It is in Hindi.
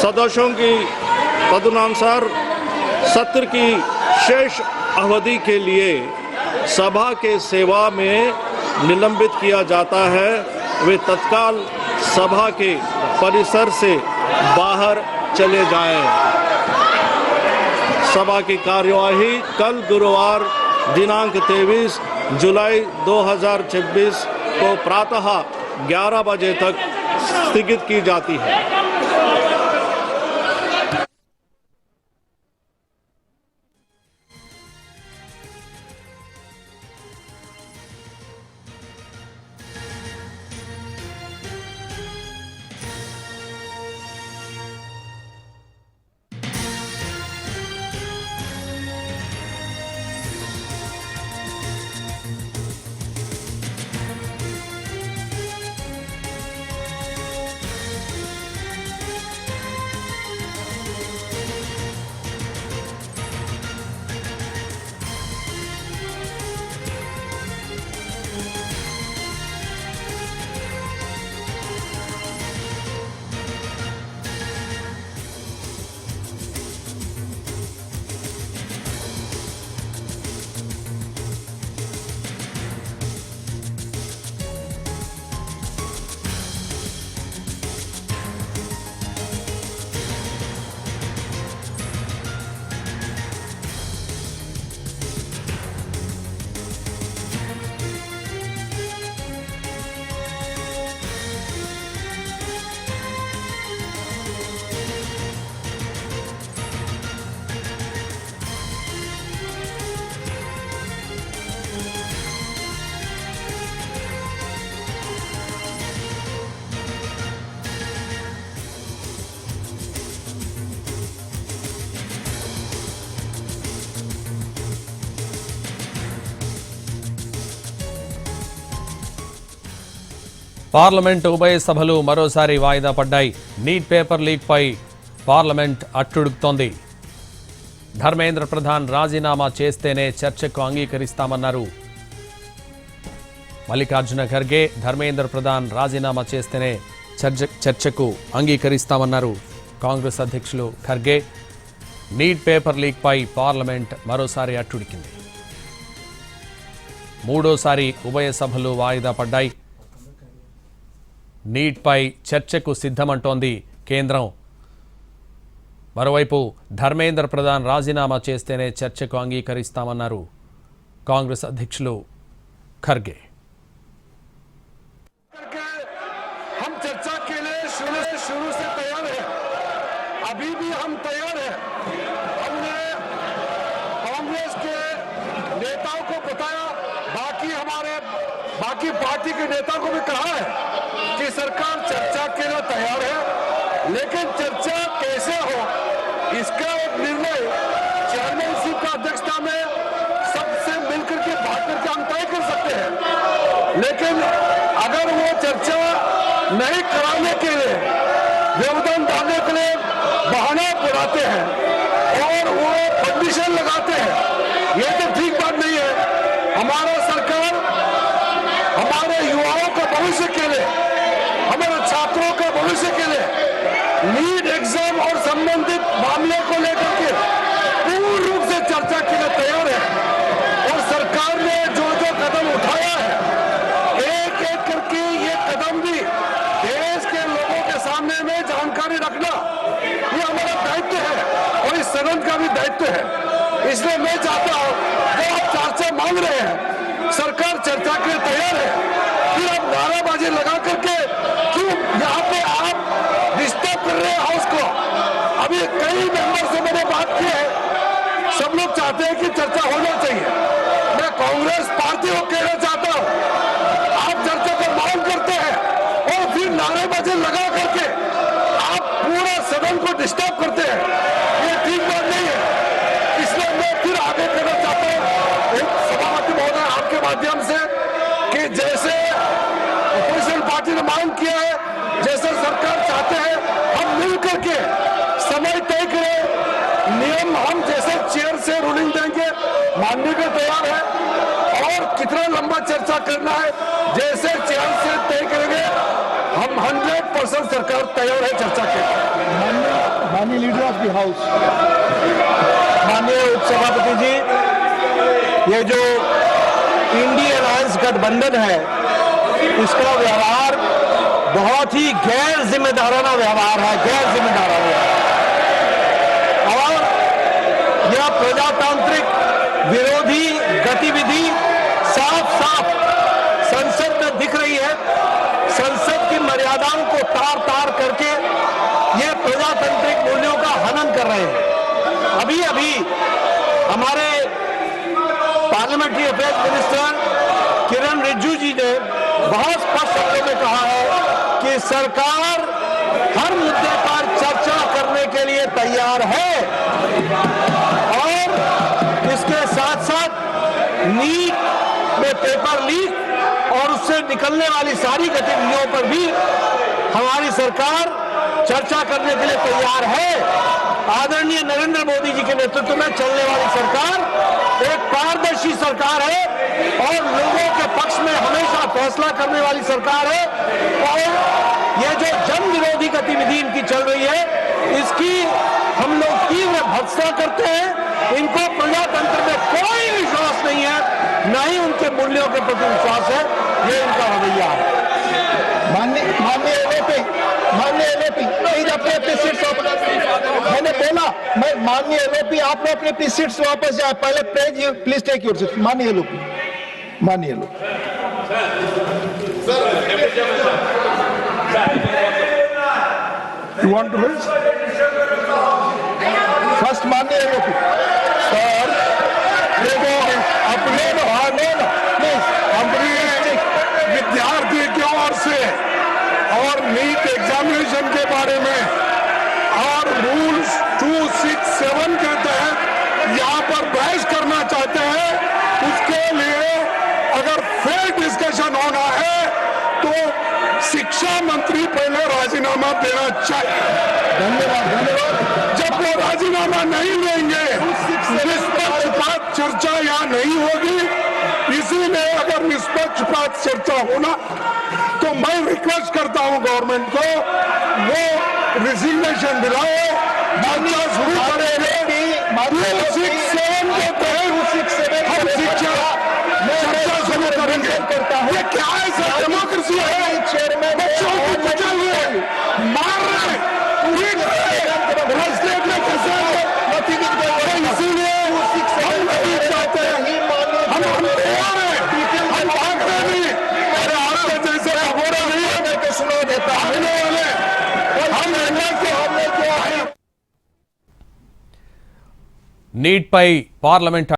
सदस्यों की तदनुसार सत्र की शेष अवधि के लिए सभा के सेवा में निलंबित किया जाता है, वे तत्काल सभा के परिसर से बाहर चले जाएं। सभा की कार्यवाही कल गुरुवार दिनांक 23 जुलाई 2026 को प्रातः 11 बजे तक स्थगित की जाती है। పార్లమెంట్ ఉభయ సభలు మరోసారి వాయిదా పడ్డాయి. నీట్ పేపర్ లీక్ పై పార్లమెంట్ అట్టుడుకుతోంది. ధర్మేంద్ర ప్రధాన్ రాజీనామా చేస్తేనే చర్చకు అంగీకరిస్తామన్నారు మల్లికార్జున ఖర్గే. ధర్మేంద్ర ప్రధాన్ రాజీనామా చేస్తేనే చర్చకు అంగీకరిస్తామన్నారు కాంగ్రెస్ అధ్యక్షులు ఖర్గే. నీట్ పేపర్ లీక్ పై పార్లమెంట్ మరోసారి అట్టుడికింది. మూడోసారి ఉభయ సభలు వాయిదా పడ్డాయి. నీట్ పై చర్చకు సిద్ధమంటోంది కేంద్రం. మరోవైపు ధర్మేంద్ర ప్రధాన్ రాజీనామా చేస్తేనే చర్చకు అంగీకరిస్తామన్నారు కాంగ్రెస్ అధ్యక్షులు ఖర్గే. हम चर्चा के लिए शुरू से तैयार हैं, अभी भी हम तैयार हैं। हमने कांग्रेस के नेताओं को बताया, बाकी पार्टी के नेताओं को भी कहा है कि सरकार चर्चा के लिए तैयार है, लेकिन चर्चा कैसे हो इसका एक निर्णय चेयरमैनशिप की अध्यक्षता में सबसे मिलकर के बात करके हम तय कर सकते हैं। लेकिन अगर वो चर्चा नहीं कराने के लिए, व्यवधान डालने के लिए बहाना बुलाते हैं और वो कंडीशन लगाते हैं, ये तो ठीक बात नहीं है। हमारा सरकार हमारे युवाओं का भविष्य के लिए, हमारे छात्रों का भविष्य के लिए नीट एग्जाम और संबंधित मामले को लेकर के पूर्ण रूप से चर्चा के लिए तैयार है। और सरकार ने जो जो कदम उठाया है, एक एक करके ये कदम भी देश के लोगों के सामने में जानकारी रखना ये हमारा दायित्व है और इस सदन का भी दायित्व है। इसलिए मैं चाहता हूँ जो आप चर्चा मांग रहे हैं, सरकार चर्चा के लिए तैयार है, फिर आप नाराबाजी लगा करके क्यों यहाँ पे आप डिस्टर्ब कर रहे हैं हाउस को। अभी कई मेंबर से मैंने बात की है, सब लोग चाहते हैं कि चर्चा होना चाहिए। मैं कांग्रेस पार्टी को कहना चाहता हूँ, आप चर्चा पर मांग करते हैं और फिर नारेबाजी लगा करके आप पूरा सदन को डिस्टर्ब करते हैं, ये ठीक बात नहीं है। इसलिए मैं फिर आगे कहना चाहता हूँ सभापति महोदय आपके माध्यम से कि जैसे अपोजिशन पार्टी ने मांग किया है, जैसे सरकार चाहते हैं, हम मिलकर के समय तय करें, नियम हम जैसे चेयर से रूलिंग देंगे मानने के तैयार है और कितना लंबा चर्चा करना है जैसे चेयर से तय करेंगे। हम 100% सरकार तैयार है चर्चा के। the House. माननीय उपसभापति जी, ये जो इंडी अलायंस गठबंधन है, इसका व्यवहार बहुत ही गैर जिम्मेदाराना व्यवहार है, गैर जिम्मेदाराना। और यह प्रजातांत्रिक विरोधी गतिविधि साफ साफ संसद में दिख रही है। संसद की मर्यादाओं को तार तार करके ये प्रजातांत्रिक मूल्यों का हनन कर रहे हैं। अभी अभी हमारे पार्लियामेंट्री अफेयर्स मिनिस्टर किरण रिजिजू जी ने बहुत स्पष्ट शब्दों में कहा है कि सरकार हर मुद्दे पर चर्चा करने के लिए तैयार है और इसके साथ साथ नीट में पेपर लीक और उससे निकलने वाली सारी गतिविधियों पर भी हमारी सरकार चर्चा करने के लिए तैयार है। आदरणीय नरेंद्र मोदी जी के नेतृत्व में चलने वाली सरकार एक पारदर्शी सरकार है और लोगों के पक्ष में हमेशा फैसला करने वाली सरकार है। और ये जो जन विरोधी गतिविधि इनकी चल रही है, इसकी हम लोग तीव्र भर्त्सना करते हैं। इनको प्रजातंत्र में कोई विश्वास नहीं है, न ही उनके मूल्यों के प्रति विश्वास है। ये इनका रवैया है। माननीय एलओपी प्लीज अपने सीट्स वापस। मैंने बोला, मैं माननीय एलओपी आप लोग अपने सीट्स वापस जाए। पहले प्लीज टेक योर सीट। माननीय LOP You want to raise? First, माननीय एलओपी सर, देखो अपने विद्यार्थी की ओर से और नीट एग्जामिनेशन के बारे में और रूल्स 267 के तहत यहाँ पर बहस करना चाहते हैं, उसके लिए अगर फेयर डिस्कशन होना है तो शिक्षा मंत्री पहले राजीनामा देना चाहिए। धन्यवाद। जब वो राजीनामा नहीं देंगे, निष्पक्षपात चर्चा यहाँ नहीं होगी। इसीलिए अगर निष्पक्षपात चर्चा होना तो मैं रिक्वेस्ट करता हूं गवर्नमेंट को, वो रिजिग्नेशन दिलाओ, चर्चा शुरू करेंगे। हम चर्चा शुरू करेंगे। ये क्या है सर, डेमोक्रेसी है? बच्चों को कुचल रहे, मार रहे, पीट रहे, रास्ते में फंसे रहे। इसीलिए हम नहीं चाहते, हम तैयार हैं, हम भाग रहे नहीं। अरे आपके जैसे अघोरा नहीं है तो सुना देता भागने वाले हम నీట్ పై పార్లమెంట్